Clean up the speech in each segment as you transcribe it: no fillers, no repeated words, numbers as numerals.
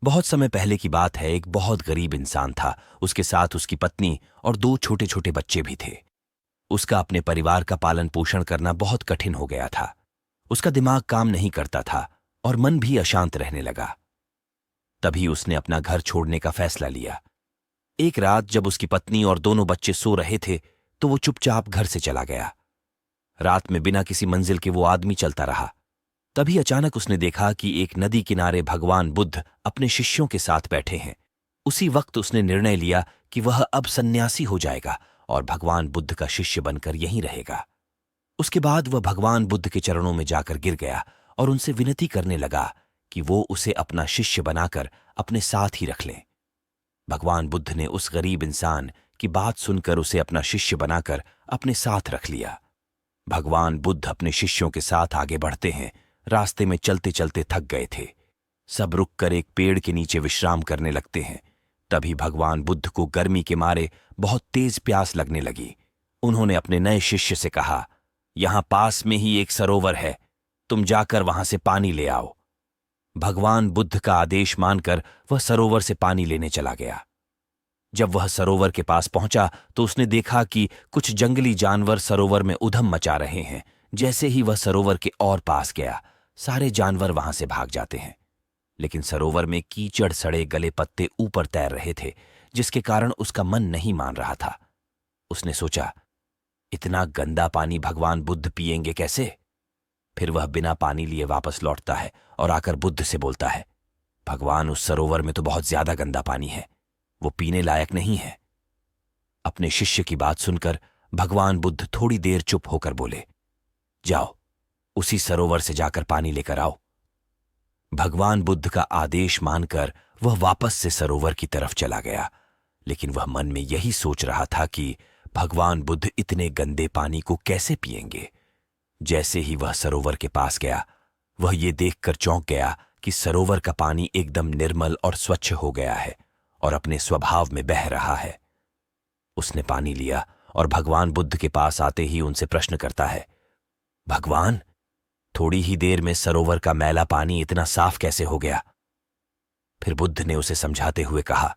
बहुत समय पहले की बात है। एक बहुत गरीब इंसान था। उसके साथ उसकी पत्नी और दो छोटे छोटे बच्चे भी थे। उसका अपने परिवार का पालन पोषण करना बहुत कठिन हो गया था। उसका दिमाग काम नहीं करता था और मन भी अशांत रहने लगा। तभी उसने अपना घर छोड़ने का फैसला लिया। एक रात जब उसकी पत्नी और दोनों बच्चे सो रहे थे तो वो चुपचाप घर से चला गया। रात में बिना किसी मंजिल के वो आदमी चलता रहा। तभी अचानक उसने देखा कि एक नदी किनारे भगवान बुद्ध अपने शिष्यों के साथ बैठे हैं। उसी वक्त उसने निर्णय लिया कि वह अब सन्यासी हो जाएगा और भगवान बुद्ध का शिष्य बनकर यहीं रहेगा। उसके बाद वह भगवान बुद्ध के चरणों में जाकर गिर गया और उनसे विनती करने लगा कि वो उसे अपना शिष्य बनाकर अपने साथ ही रख लें। भगवान बुद्ध ने उस गरीब इंसान की बात सुनकर उसे अपना शिष्य बनाकर अपने साथ रख लिया। भगवान बुद्ध अपने शिष्यों के साथ आगे बढ़ते हैं। रास्ते में चलते चलते थक गए थे। सब रुककर एक पेड़ के नीचे विश्राम करने लगते हैं। तभी भगवान बुद्ध को गर्मी के मारे बहुत तेज प्यास लगने लगी। उन्होंने अपने नए शिष्य से कहा, यहां पास में ही एक सरोवर है, तुम जाकर वहां से पानी ले आओ। भगवान बुद्ध का आदेश मानकर वह सरोवर से पानी लेने चला गया। जब वह सरोवर के पास पहुंचा तो उसने देखा कि कुछ जंगली जानवर सरोवर में उधम मचा रहे हैं। जैसे ही वह सरोवर के और पास गया, सारे जानवर वहां से भाग जाते हैं। लेकिन सरोवर में कीचड़ सड़े गले पत्ते ऊपर तैर रहे थे, जिसके कारण उसका मन नहीं मान रहा था। उसने सोचा, इतना गंदा पानी भगवान बुद्ध पिएंगे कैसे? फिर वह बिना पानी लिए वापस लौटता है और आकर बुद्ध से बोलता है, भगवान, उस सरोवर में तो बहुत ज्यादा गंदा पानी है, वो पीने लायक नहीं है। अपने शिष्य की बात सुनकर भगवान बुद्ध थोड़ी देर चुप होकर बोले, जाओ, उसी सरोवर से जाकर पानी लेकर आओ। भगवान बुद्ध का आदेश मानकर वह वापस से सरोवर की तरफ चला गया। लेकिन वह मन में यही सोच रहा था कि भगवान बुद्ध इतने गंदे पानी को कैसे पिएंगे। जैसे ही वह सरोवर के पास गया, वह ये देखकर चौंक गया कि सरोवर का पानी एकदम निर्मल और स्वच्छ हो गया है और अपने स्वभाव में बह रहा है। उसने पानी लिया और भगवान बुद्ध के पास आते ही उनसे प्रश्न करता है, भगवान, थोड़ी ही देर में सरोवर का मैला पानी इतना साफ कैसे हो गया? फिर बुद्ध ने उसे समझाते हुए कहा,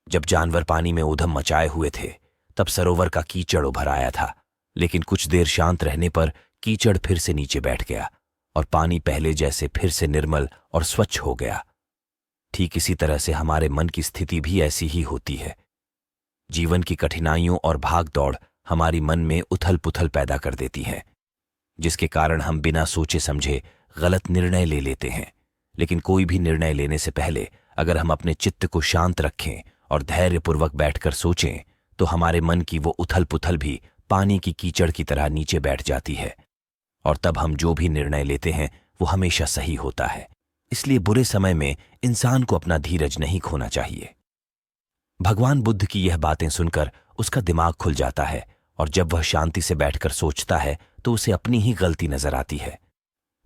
जब जानवर पानी में उधम मचाए हुए थे तब सरोवर का कीचड़ उभर आया था, लेकिन कुछ देर शांत रहने पर कीचड़ फिर से नीचे बैठ गया और पानी पहले जैसे फिर से निर्मल और स्वच्छ हो गया। ठीक इसी तरह से हमारे मन की स्थिति भी ऐसी ही होती है। जीवन की कठिनाइयों और भाग दौड़ हमारी मन में उथल पुथल पैदा कर देती है, जिसके कारण हम बिना सोचे समझे गलत निर्णय ले लेते हैं। लेकिन कोई भी निर्णय लेने से पहले अगर हम अपने चित्त को शांत रखें और धैर्यपूर्वक बैठकर सोचें, तो हमारे मन की वो उथल पुथल भी पानी की कीचड़ की तरह नीचे बैठ जाती है और तब हम जो भी निर्णय लेते हैं वो हमेशा सही होता है। इसलिए बुरे समय में इंसान को अपना धीरज नहीं खोना चाहिए। भगवान बुद्ध की यह बातें सुनकर उसका दिमाग खुल जाता है और जब वह शांति से बैठकर सोचता है तो उसे अपनी ही गलती नजर आती है।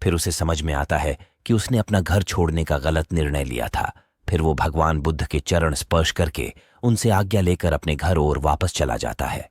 फिर उसे समझ में आता है कि उसने अपना घर छोड़ने का गलत निर्णय लिया था। फिर वो भगवान बुद्ध के चरण स्पर्श करके उनसे आज्ञा लेकर अपने घर ओर वापस चला जाता है।